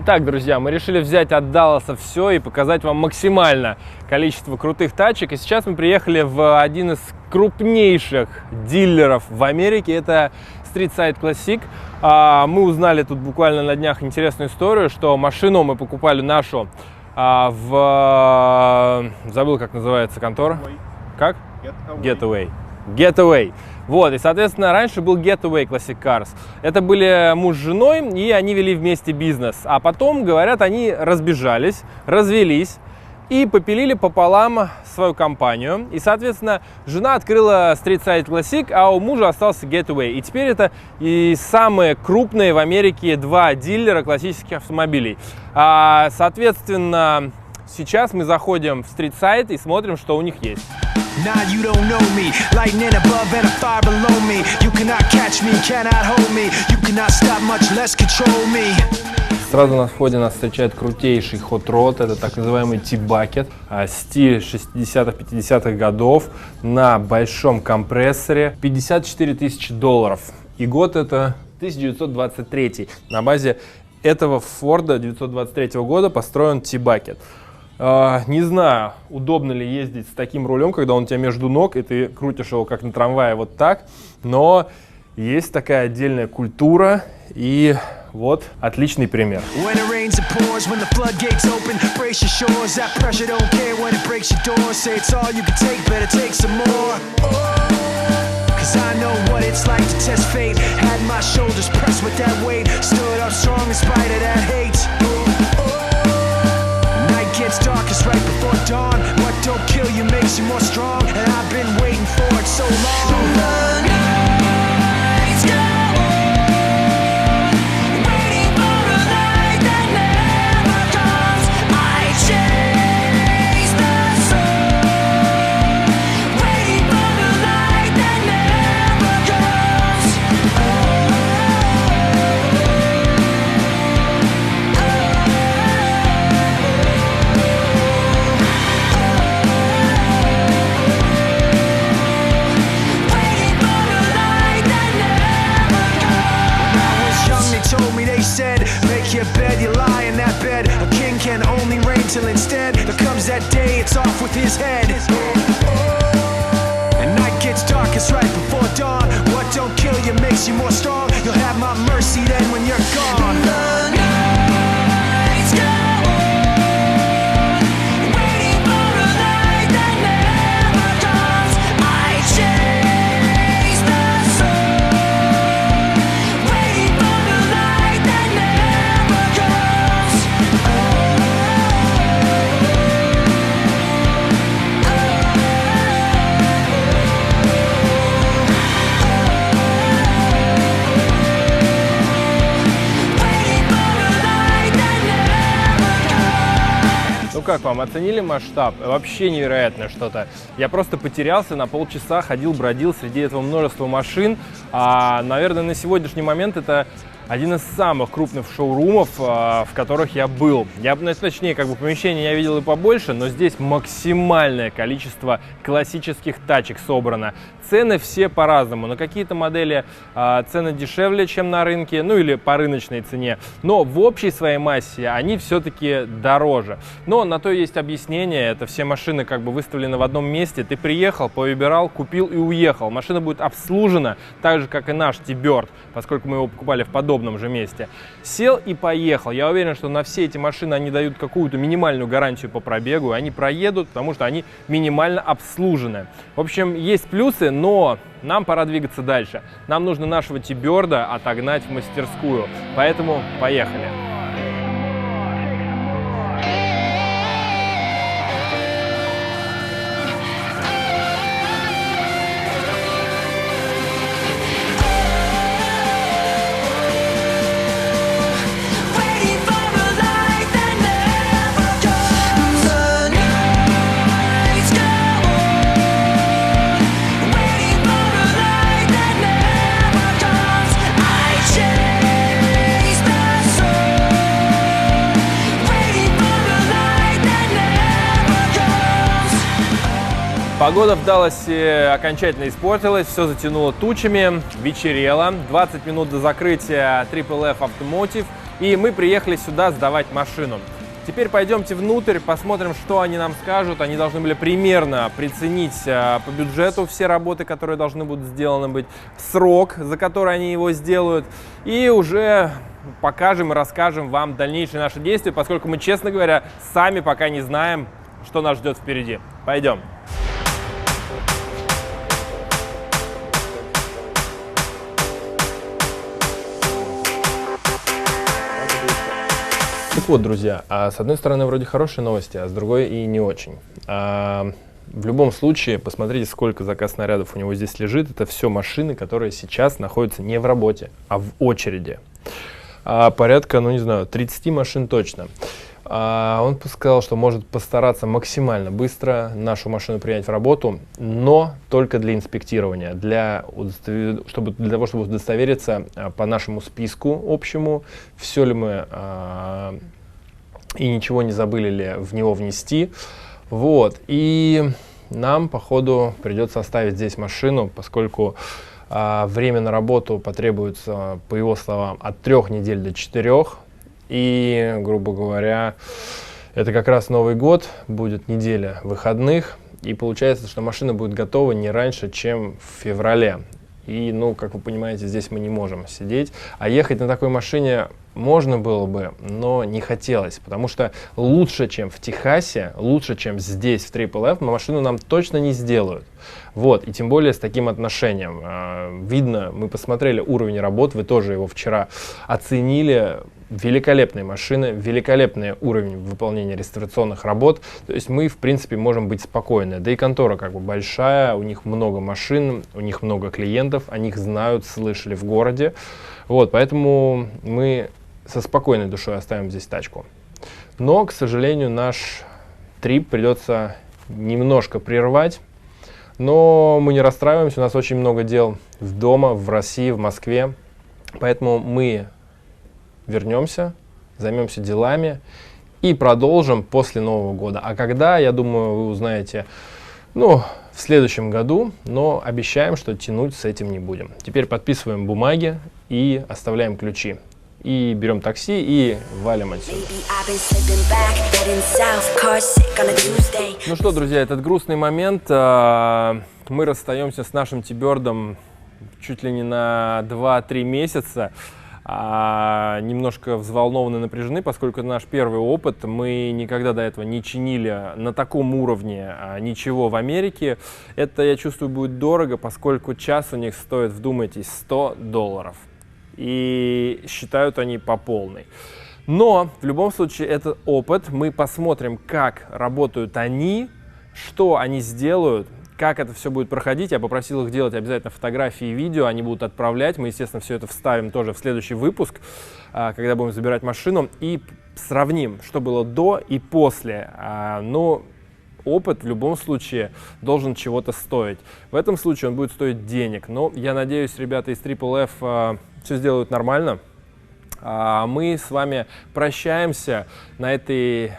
Итак, друзья, мы решили взять от Далласа все и показать вам максимально количество крутых тачек. И сейчас мы приехали в один из крупнейших дилеров в Америке. Это Street Side Classic. Мы узнали тут буквально на днях интересную историю, что машину мы покупали нашу забыл, как называется контора. Как? Getaway. Вот, и, соответственно, раньше был Getaway Classic Cars. Это были муж с женой, и они вели вместе бизнес. А потом, говорят, они разбежались, развелись и попилили пополам свою компанию. И, соответственно, жена открыла Street Side Classic, а у мужа остался Getaway. И теперь это и самые крупные в Америке два дилера классических автомобилей. Соответственно, сейчас мы заходим в Street Side и смотрим, что у них есть. Сразу на входе нас встречает крутейший Hot Rod, это так называемый T-Bucket, стиль 60-х, 50-х годов на большом компрессоре, $54 тысячи. И год это 1923. На базе этого Форда 1923 года построен T-Bucket. Не знаю, удобно ли ездить с таким рулем, когда он у тебя между ног, и ты крутишь его как на трамвае вот так, но есть такая отдельная культура, и вот отличный пример. Gets darkest right before dawn. What don't kill you makes you more strong. And I've been waiting for it so long. So the nights go on, waiting for a light that never comes. I chase the sun, waiting for the light that never comes. Till instead there comes that day, it's off with his head. And night gets darkest right before dawn. What don't kill you makes you more strong. You'll have my mercy then when you're gone. The nights go on, waiting for a light that never comes. I chase the sun, waiting for the light that never comes. Ну как вам, оценили масштаб? Вообще невероятное что-то. Я просто потерялся на полчаса, ходил, бродил среди этого множества машин. Наверное, на сегодняшний момент это один из самых крупных шоурумов, в которых я был. Точнее, помещение я видел и побольше, но здесь максимальное количество классических тачек собрано. Цены все по-разному. На какие-то модели цены дешевле, чем на рынке, ну или по рыночной цене. Но в общей своей массе они все-таки дороже. Но на то есть объяснение. Это все машины выставлены в одном месте. Ты приехал, повыбирал, купил и уехал. Машина будет обслужена так же, как и наш T-Bird, поскольку мы его покупали в подобном же месте. Сел и поехал. Я уверен, что на все эти машины они дают какую-то минимальную гарантию по пробегу. Они проедут, потому что они минимально обслужены. В общем, есть плюсы, но нам пора двигаться дальше. Нам нужно нашего T-Bird отогнать в мастерскую. Поэтому поехали. Погода в Далласе окончательно испортилась, все затянуло тучами, вечерело. 20 минут до закрытия Triple F Automotive. И мы приехали сюда сдавать машину. Теперь пойдемте внутрь, посмотрим, что они нам скажут. Они должны были примерно приценить по бюджету все работы, которые должны будут сделаны быть, срок, за который они его сделают. И уже покажем и расскажем вам дальнейшие наши действия, поскольку мы, честно говоря, сами пока не знаем, что нас ждет впереди. Пойдем. Так вот, друзья, с одной стороны вроде хорошие новости, а с другой и не очень. В любом случае, посмотрите, сколько заказ снарядов у него здесь лежит. Это все машины, которые сейчас находятся не в работе, а в очереди. Порядка, ну не знаю, 30 машин точно. Он сказал, что может постараться максимально быстро нашу машину принять в работу, но только для инспектирования, для того, чтобы удостовериться по нашему списку общему, все ли мы и ничего не забыли ли в него внести. Вот. И нам, походу, придется оставить здесь машину, поскольку время на работу потребуется, по его словам, от 3 недель до 4. И, грубо говоря, это как раз Новый год, будет неделя выходных, и получается, что машина будет готова не раньше, чем в феврале. И, ну, как вы понимаете, здесь мы не можем сидеть. А ехать на такой машине можно было бы, но не хотелось, потому что лучше, чем в Техасе, лучше, чем здесь, в Triple F, машину нам точно не сделают. Вот, и тем более с таким отношением. Видно, мы посмотрели уровень работ, вы тоже его вчера оценили. Великолепные машины, великолепный уровень выполнения реставрационных работ. То есть мы, в принципе, можем быть спокойны. Да и контора как бы большая, у них много машин, у них много клиентов, о них знают, слышали в городе. Вот, поэтому мы со спокойной душой оставим здесь тачку. Но, к сожалению, наш трип придется немножко прервать. Но мы не расстраиваемся, у нас очень много дел дома, в России, в Москве. Поэтому мы вернемся, займемся делами и продолжим после Нового года. А когда, я думаю, вы узнаете, ну, в следующем году, но обещаем, что тянуть с этим не будем. Теперь подписываем бумаги и оставляем ключи. И берем такси и валим отсюда. Ну что, друзья, этот грустный момент. Мы расстаемся с нашим T-Bird чуть ли не на 2-3 месяца. Немножко взволнованы, напряжены, поскольку это наш первый опыт. Мы никогда до этого не чинили на таком уровне ничего в Америке. Это, я чувствую, будет дорого, поскольку час у них стоит, вдумайтесь, $100. И считают они по полной. Но в любом случае это опыт. Мы посмотрим, как работают они, что они сделают, как это все будет проходить. Я попросил их делать обязательно фотографии и видео, они будут отправлять. Мы, естественно, все это вставим тоже в следующий выпуск, когда будем забирать машину, и сравним, что было до и после. Но опыт в любом случае должен чего-то стоить. В этом случае он будет стоить денег. Но я надеюсь, ребята из Triple F все сделают нормально. Мы с вами прощаемся на этой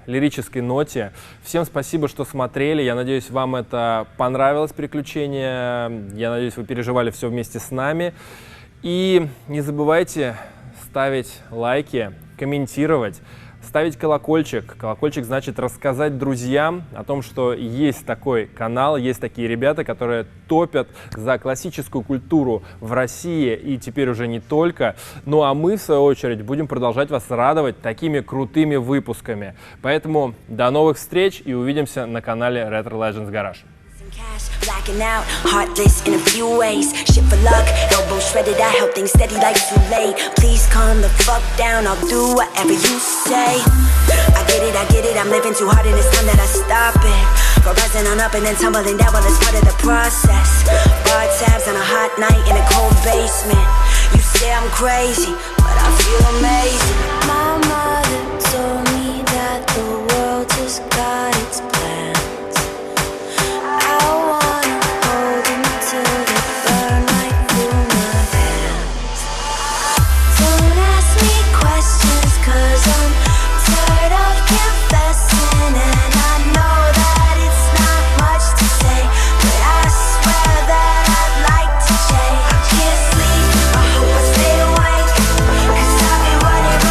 лирической ноте. Всем спасибо, что смотрели. Я надеюсь, вам это понравилось, приключение. Я надеюсь, вы переживали все вместе с нами. И не забывайте ставить лайки, комментировать, ставить колокольчик. Колокольчик значит рассказать друзьям о том, что есть такой канал, есть такие ребята, которые топят за классическую культуру в России и теперь уже не только. Ну а мы, в свою очередь, будем продолжать вас радовать такими крутыми выпусками. Поэтому до новых встреч и увидимся на канале Retro Legends Garage. Blacking out, heartless in a few ways. Shit for luck, elbow shredded, I held things steady like too late. Please calm the fuck down, I'll do whatever you say. I get it, I'm living too hard and it's time that I stop it. Go rising on up and then tumbling down, well it's part of the process. Bar tabs on a hot night in a cold basement. You say I'm crazy, but I feel amazing. My mother told me that the world just got its plans. I wanna hold them till they burn right through my hands. Don't ask me questions, 'cause I'm tired of confessing. And I know that it's not much to say, but I swear that I'd like to change. I can't sleep, I hope I stay awake, 'cause I've been running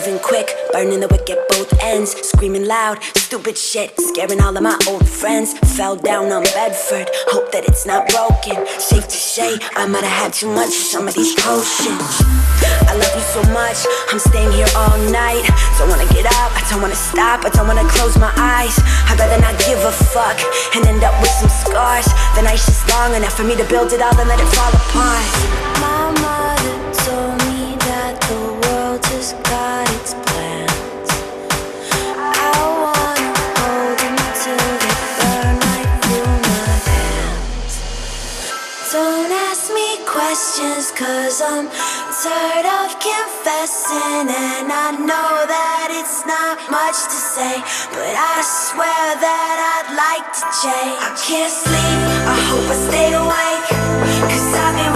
moving quick, burning the wick at both ends. Screaming loud, stupid shit, scaring all of my old friends. Fell down on Bedford, hope that it's not broken. Safe to say, I might have had too much of some of these potions. I love you so much, I'm staying here all night. Don't wanna get up, I don't wanna stop, I don't wanna close my eyes. I'd rather not give a fuck and end up with some scars. The night's just long enough for me to build it all and let it fall apart. My mother told me that the world just got its plans. I wanna hold them till they burn right through my hands. Don't ask me questions, cause I'm tired of confessing. And I know that it's not much to say, but I swear that I'd like to change. I can't sleep, I hope I stay awake, cause I've been